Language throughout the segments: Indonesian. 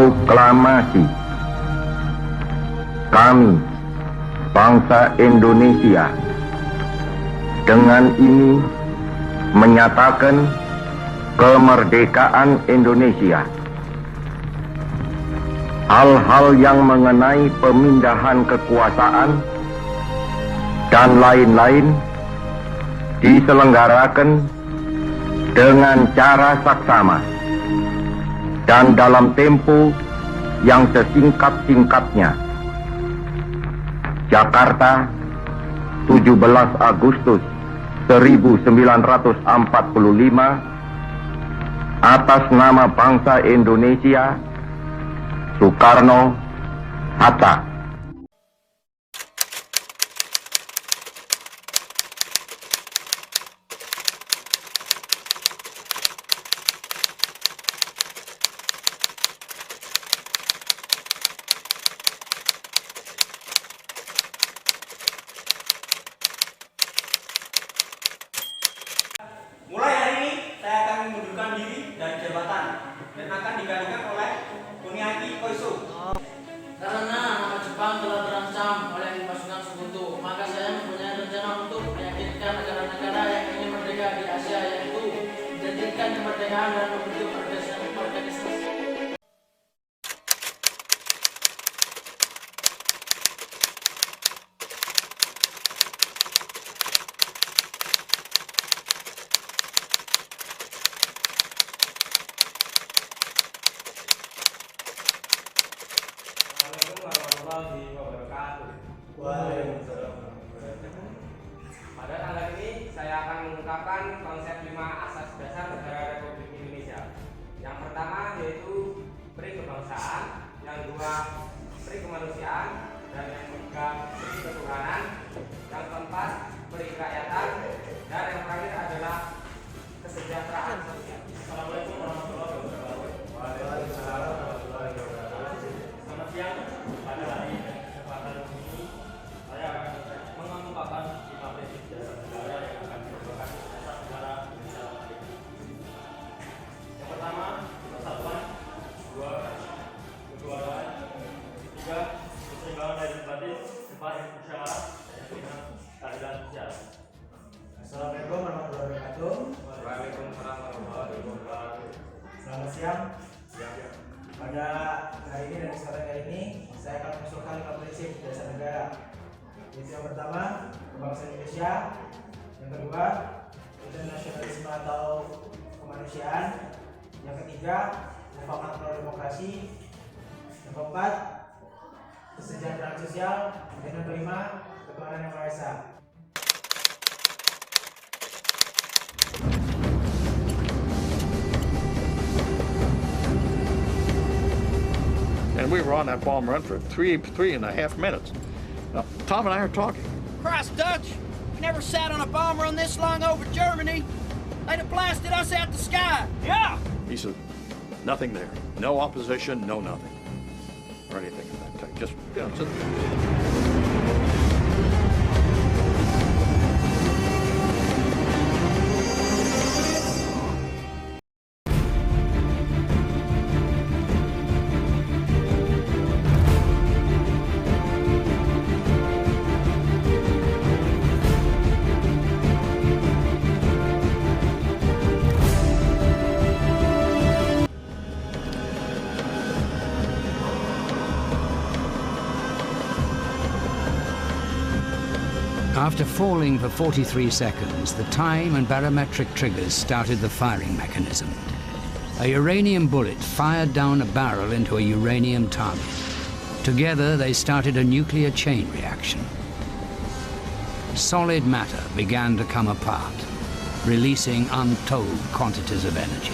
Proklamasi. Kami, bangsa Indonesia, dengan ini menyatakan kemerdekaan Indonesia. Hal-hal yang mengenai pemindahan kekuasaan dan lain-lain diselenggarakan dengan cara saksama dan dalam tempo yang sesingkat-singkatnya. Jakarta, 17 Agustus 1945, atas nama bangsa Indonesia, Soekarno-Hatta. Mulai hari ini saya akan mengundurkan diri dari jabatan dan akan digantikan oleh Kuniaki Koiso. Karena nama Jepang telah terancam oleh pasukan sekutu, maka saya mempunyai rencana untuk meyakinkan negara-negara yang ingin merdeka di Asia, yaitu menjadikan kemerdekaan dan membentuk organisasi. Pada tanggal ini saya akan mengungkapkan konsep 5 asas dasar negara Republik Indonesia. Yang pertama yaitu pri kebangsaan, yang kedua pri kemanusiaan, dan yang ketiga pri ketuhanan, yang keempat pri kerakyatan, dan yang terakhir adalah kesejahteraan sosial. Assalamualaikum warahmatullahi wabarakatuh. Waalaikumsalam warahmatullahi wabarakatuh. Selamat siang. Pada hari kesempatan ini saya akan mengemukakan 5 prinsip dasar negara yang akan merupakan dasar negara Indonesia merdeka. Yang pertama, persatuan. Dua, kekeluargaan. Tiga, keseimbangan legislatif. Empat, musyawarah. Dan yang kelima, keadilan sosial. Assalamualaikum warahmatullahi wabarakatuh. Waalaikumsalam warahmatullahi wabarakatuh. Selamat siang. Pada hari ini dan kesempatan kali ini saya akan mengusulkan 5 prinsip dasar negara. Yaitu yang pertama, kebangsaan Indonesia. Yang kedua, internasionalisme atau kemanusiaan. Yang ketiga, mufakat pro-demokrasi. Yang keempat, kesejahteraan sosial. Dan yang kelima, ketuhanan yang Maha Esa. And we were on that bomb run for three and a half minutes. Tom and I are talking. Christ, Dutch! You never sat on a bomb run this long over Germany. They'd have blasted us out the sky. Yeah! He said, nothing there. No opposition, no nothing. Or anything of that type. Just, you know, After falling for 43 seconds, the time and barometric triggers started the firing mechanism. A uranium bullet fired down a barrel into a uranium target. Together, they started a nuclear chain reaction. Solid matter began to come apart, releasing untold quantities of energy.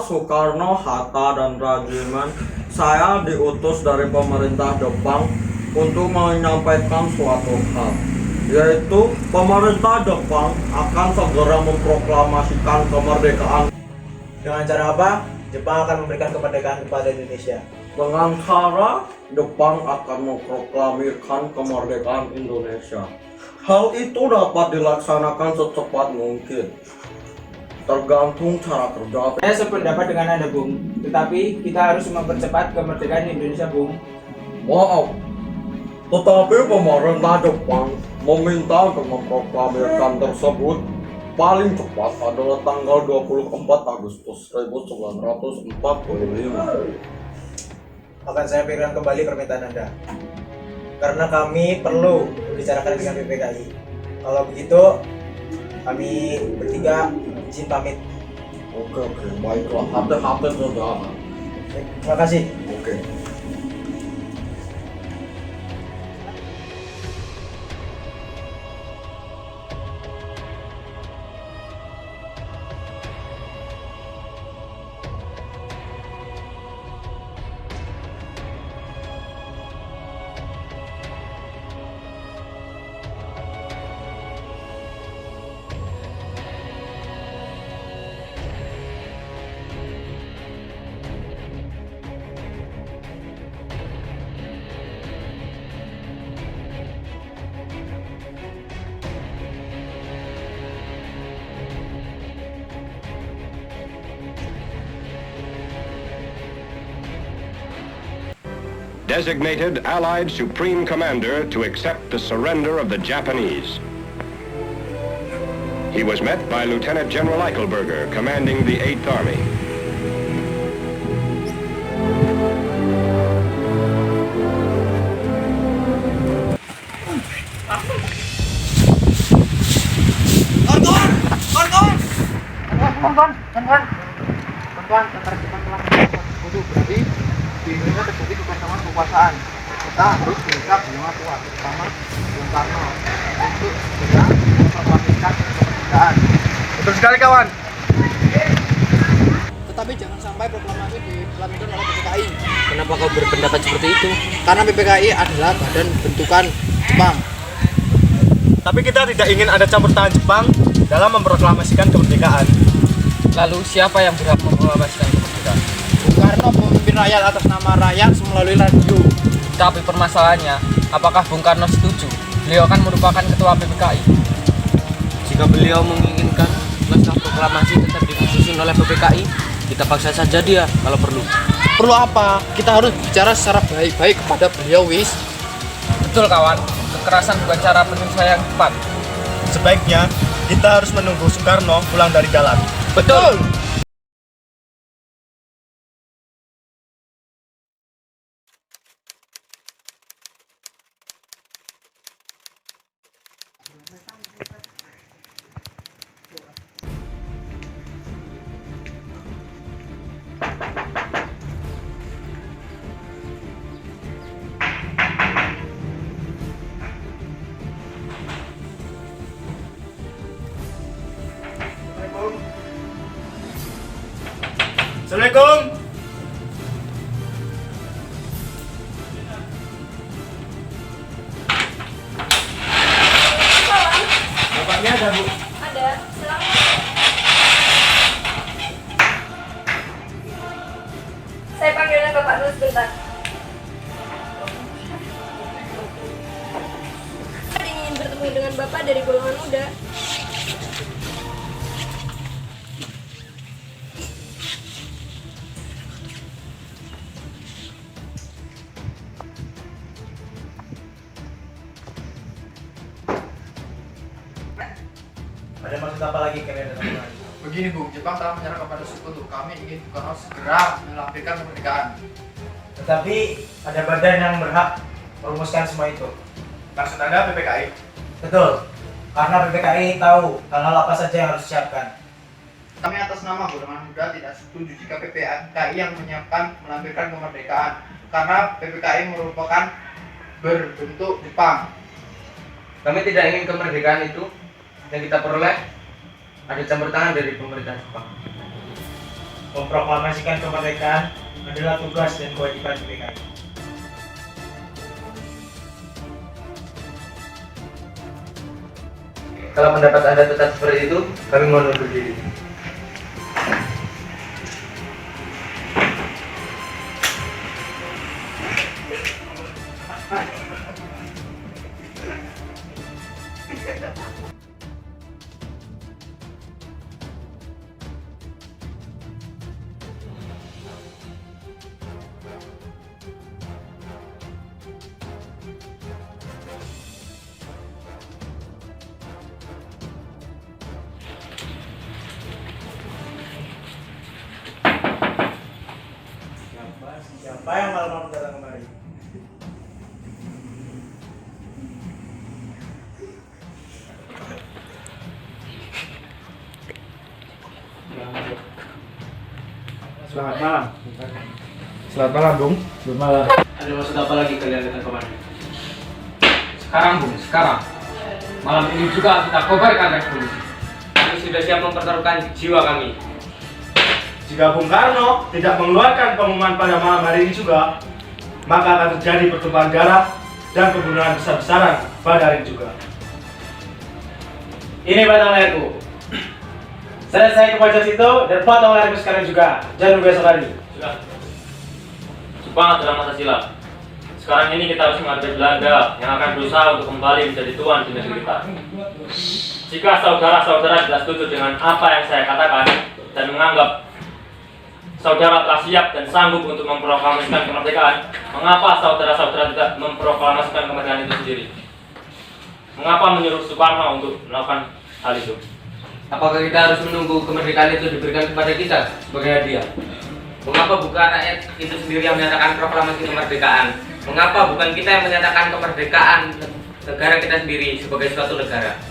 Soekarno-Hatta dan Rajiman, saya diutus dari pemerintah Jepang untuk menyampaikan suatu hal, yaitu pemerintah Jepang akan segera memproklamasikan kemerdekaan. Dengan cara apa? Jepang akan memberikan kemerdekaan kepada Indonesia. Dengan cara Jepang akan memproklamirkan kemerdekaan Indonesia. Hal itu dapat dilaksanakan secepat mungkin, tergantung cara kerja. Saya sependapat dengan Anda, Bung. Tetapi kita harus mempercepat kemerdekaan Indonesia, Bung. Maaf, tetapi pemerintah Jepang meminta untuk memproklamirkan tersebut paling cepat adalah tanggal 24 Agustus 1945. Akan saya pikirkan kembali permintaan Anda. Karena kami perlu membicarakan dengan PPKI. Kalau begitu, kami bertiga izin pamit. Oke, baiklah. Hati-hati saudara. Terima kasih. Oke. Designated Allied Supreme Commander to accept the surrender of the Japanese. He was met by Lieutenant General Eichelberger, commanding the 8th Army. Berarti di Indonesia terjadi kebersamaan kekuasaan. Kita harus bisa bersama kuat, terutama Bung Karno, untuk segera memproklamasikan kemerdekaan. Betul sekali, kawan. Tetapi jangan sampai proklamasi dilanjutkan oleh PPKI. Kenapa kau berpendapat seperti itu? Karena PPKI adalah badan bentukan Jepang. Tapi kita tidak ingin ada campur tangan Jepang dalam memproklamasikan kemerdekaan. Lalu siapa yang berhak memproklamasikan kemerdekaan? Bung Karno pemimpin rakyat atas nama rakyat melalui radio. Tapi permasalahannya, apakah Bung Karno setuju? Beliau kan merupakan ketua PPKI. Jika beliau menginginkan naskah proklamasi tetap disusun oleh PPKI, kita paksa saja dia kalau perlu. Perlu apa? Kita harus bicara secara baik-baik kepada beliau, wis. Betul kawan, kekerasan bukan cara penyelesaian yang tepat. Sebaiknya kita harus menunggu Soekarno pulang dari jalan. Betul. Assalamualaikum. Bapaknya ada, Bu? Ada, silakan. Saya panggilnya Bapak dulu sebentar. Saya ingin bertemu dengan Bapak dari golongan muda. Ada maksud apa lagi kalian teman-teman? Begini Bung, Jepang telah menyerang kepada sekutu. Kami ingin Bung Karno segera melampirkan kemerdekaan. Tetapi ada badan yang berhak merumuskan semua itu. Maksud Anda PPKI? Betul. Karena PPKI tahu hal-hal apa saja yang harus disiapkan. Kami atas nama golongan muda tidak setuju jika PPKI yang menyiapkan melampirkan kemerdekaan. Karena PPKI merupakan berbentuk Jepang. Kami tidak ingin kemerdekaan itu yang kita peroleh ada campur tangan dari pemerintah Jepang. memproklamasikan kemerdekaan adalah tugas dan kewajiban PKI. Kalau pendapat Anda tetap seperti itu, kami mohon undur diri. Siapa yang malam-malam datang kemari? Selamat malam. Selamat malam, Bung. Selamat malam. Ada maksud apa lagi kalian datang kemari? Sekarang, Bung, sekarang. Malam ini juga kita kobarkan revolusi. Kami sudah siap mempertaruhkan jiwa kami. Jika Bung Karno tidak mengeluarkan pengumuman pada malam hari ini juga, maka akan terjadi pertumpahan darah dan pembunuhan besar-besaran pada hari ini juga. Ini batang leherku. Selesai ke pojok situ dan potong leherku sekarang juga. Jangan nunggu esok hari. Sudah. Jepang adalah masa silam. Sekarang ini kita harus menghadapi Belanda yang akan berusaha untuk kembali menjadi tuan di negeri kita. Jika saudara-saudara tidak setuju dengan apa yang saya katakan dan menganggap saudara telah siap dan sanggup untuk memproklamasikan kemerdekaan, mengapa saudara-saudara tidak memproklamasikan kemerdekaan itu sendiri? Mengapa menyuruh Soekarno untuk melakukan hal itu? Apakah kita harus menunggu kemerdekaan itu diberikan kepada kita sebagai hadiah? Mengapa bukan rakyat itu sendiri yang menyatakan proklamasi kemerdekaan? Mengapa bukan kita yang menyatakan kemerdekaan negara kita sendiri sebagai suatu negara?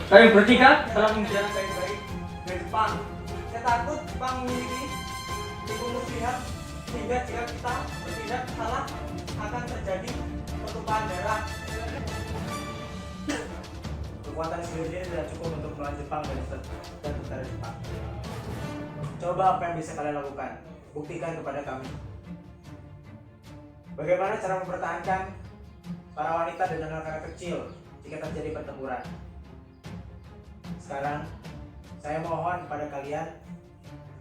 Kami bertiga telah menjalankan baik-baik dari Jepang. Saya takut Jepang memiliki tipu muslihat sehingga jika kita bertindak salah akan terjadi pertumpahan darah. Kekuatan sendiri tidak cukup untuk melawan Jepang dan tentara Jepang. Coba apa yang bisa kalian lakukan? Buktikan kepada kami. Bagaimana cara mempertahankan para wanita dan anak-anak kecil jika terjadi pertempuran? Sekarang, saya mohon pada kalian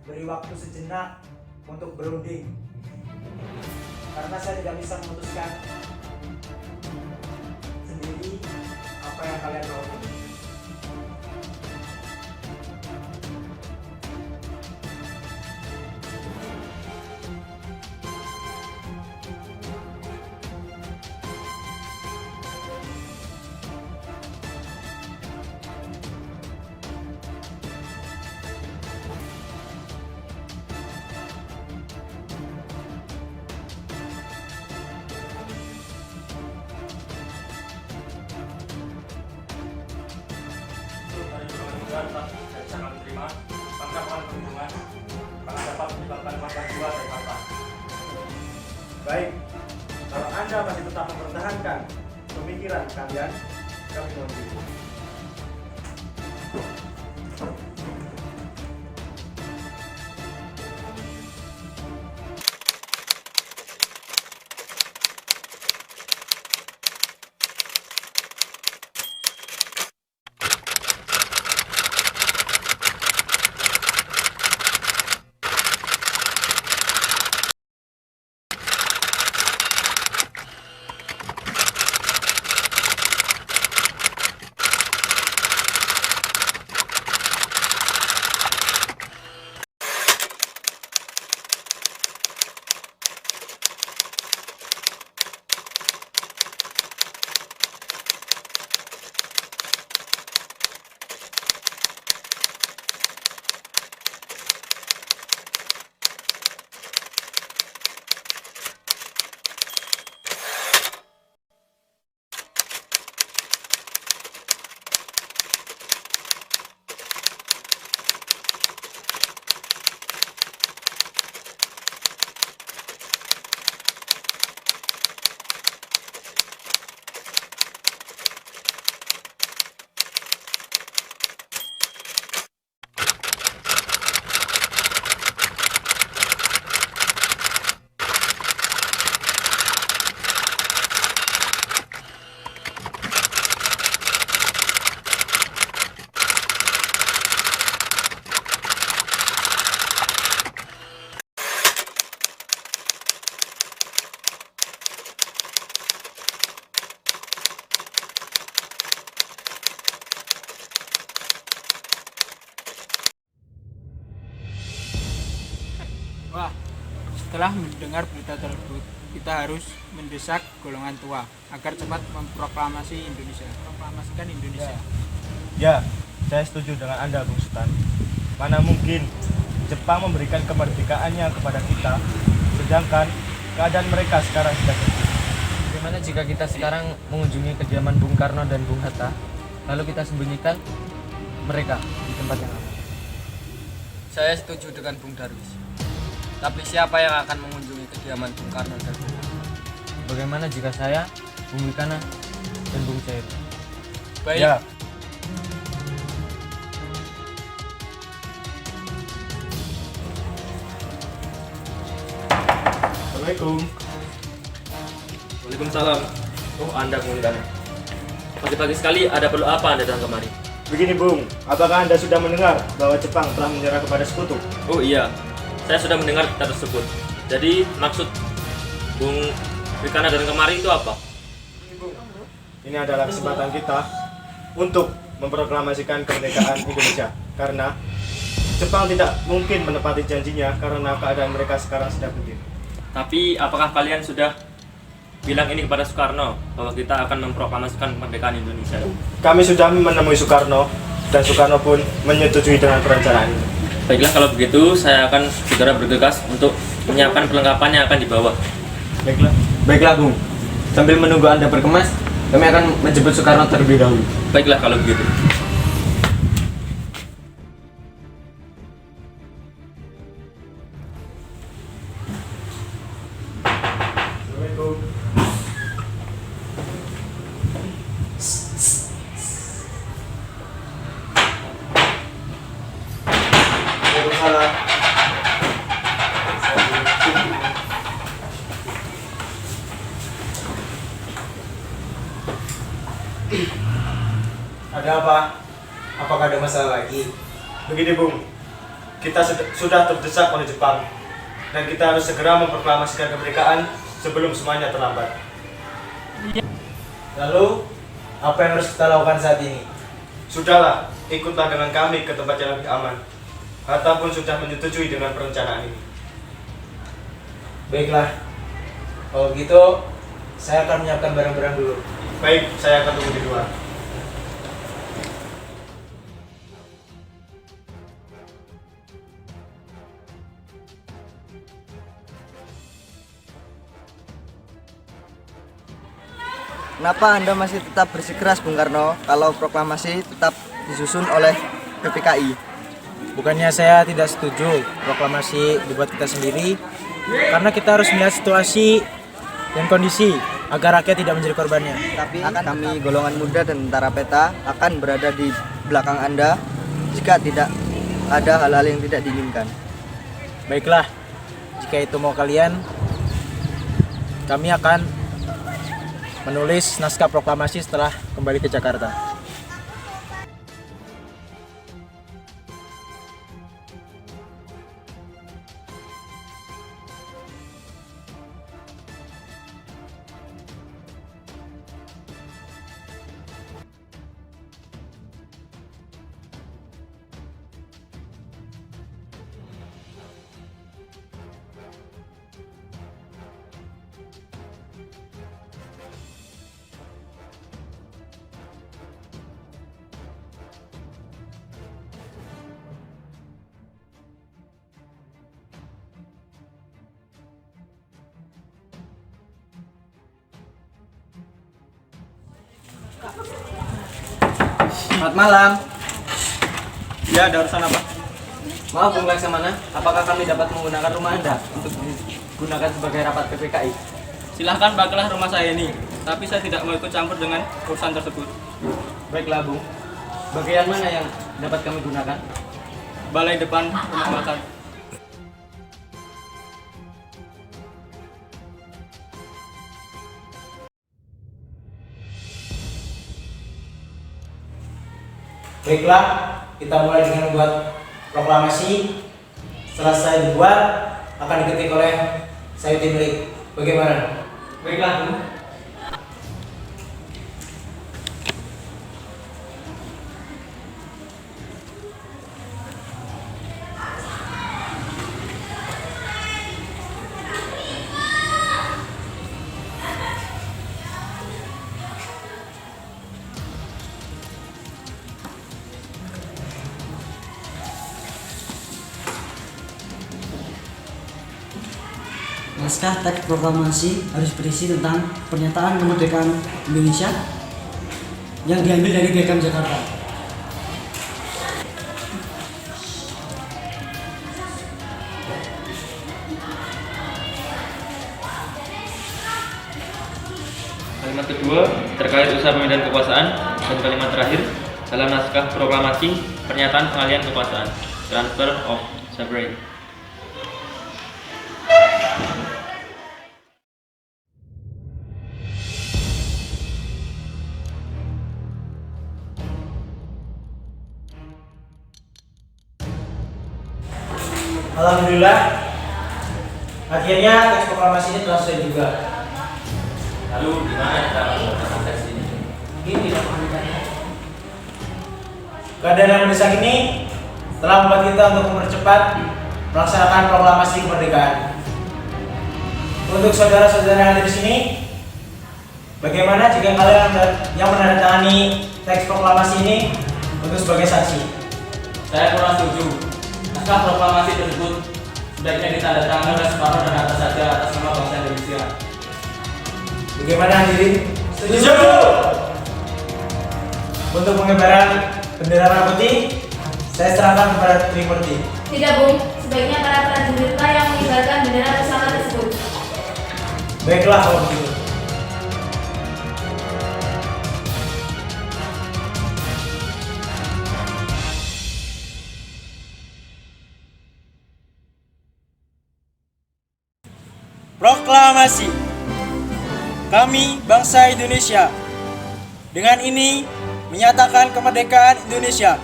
beri waktu sejenak untuk berunding. Karena saya tidak bisa memutuskan sendiri apa yang kalian mau. Dan sangat menerima tanggapan perlindungan karena dapat menyebabkan korban jiwa dan harta. Baik, kalau Anda masih tetap mempertahankan pemikiran kalian, kami mohon diri. Wah, setelah mendengar berita tersebut, kita harus mendesak golongan tua agar cepat memproklamasikan Indonesia. Ya, saya setuju dengan Anda, Bung Sultan. Mana mungkin Jepang memberikan kemerdekaannya kepada kita, sedangkan keadaan mereka sekarang sudah terjadi. Bagaimana jika kita sekarang mengunjungi kediaman Bung Karno dan Bung Hatta, lalu kita sembunyikan mereka di tempat yang aman? Saya setuju dengan Bung Darwis. Tapi siapa yang akan mengunjungi kediaman Bung Karno dan Bung Hatta? Bagaimana jika saya, Bung Wikana, dan Bung Cair? Baik. Ya. Assalamualaikum. Waalaikumsalam. Oh, Anda Bung Wikana. Pagi-pagi sekali ada perlu apa Anda datang kemari? Begini Bung, apakah Anda sudah mendengar bahwa Jepang telah menyerah kepada sekutu? Oh iya, saya sudah mendengar berita tersebut. Jadi maksud Bung Wikana datang kemari itu apa? Ini adalah kesempatan kita untuk memproklamasikan kemerdekaan Indonesia. Karena Jepang tidak mungkin menepati janjinya karena keadaan mereka sekarang sedang genting. Tapi apakah kalian sudah bilang ini kepada Soekarno bahwa kita akan memproklamasikan kemerdekaan Indonesia? Kami sudah menemui Soekarno dan Soekarno pun menyetujui dengan perencanaan ini. Baiklah, kalau begitu saya akan segera bergegas untuk menyiapkan perlengkapan yang akan dibawa. Baiklah Bung, sambil menunggu Anda berkemas, kami akan menjemput Soekarno terlebih dahulu. Baiklah kalau begitu. Ada apa? Apakah ada masalah lagi? Begini Bung, kita sudah terdesak oleh Jepang dan kita harus segera memproklamasikan kemerdekaan sebelum semuanya terlambat. Lalu, apa yang harus kita lakukan saat ini? Sudahlah, ikutlah dengan kami ke tempat yang lebih aman. Hatta pun sudah menyetujui dengan perencanaan ini. Baiklah, kalau gitu saya akan menyiapkan barang-barang dulu. Baik, saya akan tunggu di luar. Kenapa Anda masih tetap bersikeras, Bung Karno, kalau proklamasi tetap disusun oleh PPKI? Bukannya saya tidak setuju proklamasi dibuat kita sendiri, karena kita harus melihat situasi dan kondisi agar rakyat tidak menjadi korbannya. Tapi kami golongan muda dan tentara peta akan berada di belakang Anda jika tidak ada hal-hal yang tidak diinginkan. Baiklah, jika itu mau kalian, kami akan menulis naskah proklamasi setelah kembali ke Jakarta. Selamat malam. Ya, ada urusan apa? Maaf Bung Laksamana, apakah kami dapat menggunakan rumah Anda untuk digunakan sebagai rapat PPKI? Silahkan pakailah rumah saya ini, tapi saya tidak mau ikut campur dengan urusan tersebut. Baiklah Bung, bagian mana yang dapat kami gunakan? Balai depan rumah makan. Baiklah, kita mulai dengan membuat proklamasi. Selesai dibuat, akan diketik oleh saya Timlik. Bagaimana? Baiklah Bung. Naskah teks proklamasi harus berisi tentang pernyataan kemerdekaan Indonesia yang diambil dari Piagam Jakarta. Kalimat kedua terkait usaha pemindahan kekuasaan, dan kalimat terakhir dalam naskah proklamasi pernyataan pengalihan kekuasaan, transfer of sovereignty. Alhamdulillah, akhirnya teks proklamasi ini telah selesai juga. Lalu gimana cara melakukan teks ini? Ini keadaan yang mendesak ini telah membuat kita untuk mempercepat melaksanakan proklamasi kemerdekaan. Untuk saudara-saudara yang ada di sini, bagaimana jika kalian yang menandatangani teks proklamasi ini untuk sebagai saksi? Saya kurang setuju. Naskah proklamasi tersebut sebaiknya ditandatangani oleh Soekarno dan Hatta saja atas nama bangsa Indonesia. Bagaimana hadirin? Setuju! Untuk pengibaran bendera merah putih, saya serahkan kepada Trimurti. Tidak, Bung. Sebaiknya para prajuritlah yang mengibarkan bendera pusaka tersebut. Baiklah kalau begitu. Proklamasi. Kami bangsa Indonesia dengan ini menyatakan kemerdekaan Indonesia.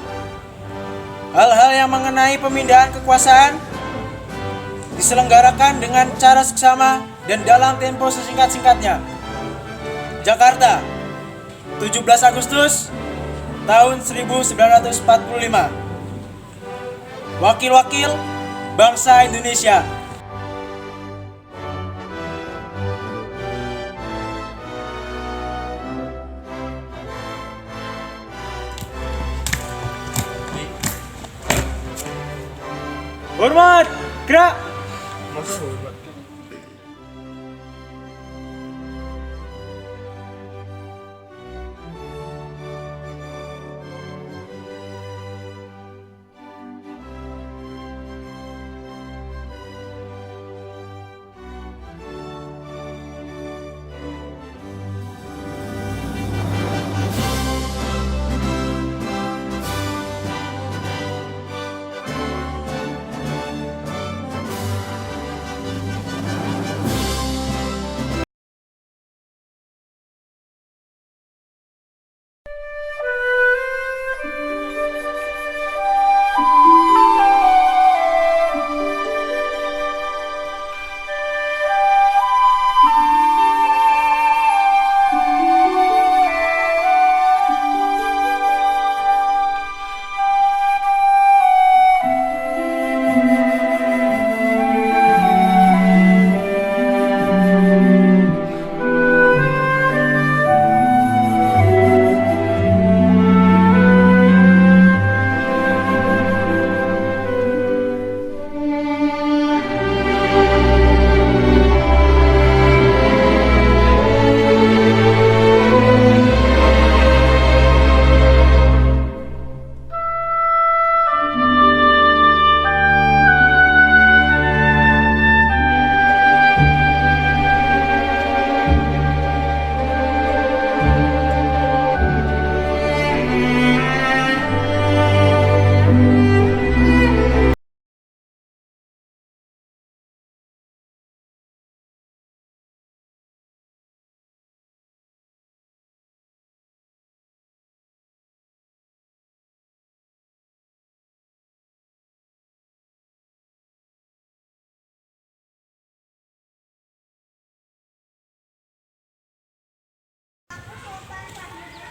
Hal-hal yang mengenai pemindahan kekuasaan diselenggarakan dengan cara seksama dan dalam tempo sesingkat-singkatnya. Jakarta, 17 Agustus tahun 1945. Wakil-wakil bangsa Indonesia. Hormat, gerak.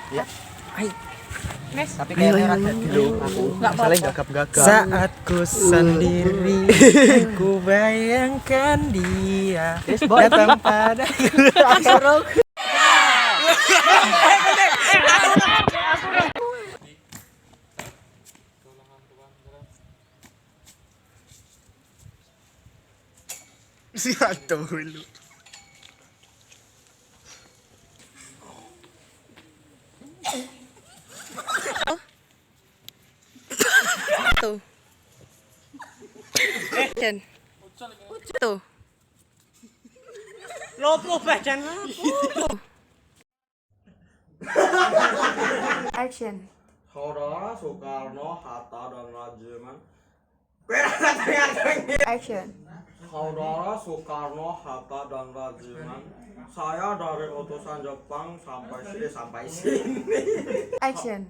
Ya. Ayo. Tapi Ayo, kayaknya ayo, rada ayo, dulu ayo. aku. Nggak Saling apa-apa. gagap-gagap. Saat ku sendiri, ku bayangkan dia datang padaku. Siapa dulu? Tuh. Action. Tuh. Lopo badan. Action. Saudara Soekarno, Hatta, dan Rajiman. Action. Saudara Soekarno, Hatta, dan Rajiman. Saya dari utusan Jepang sampai sini. Action.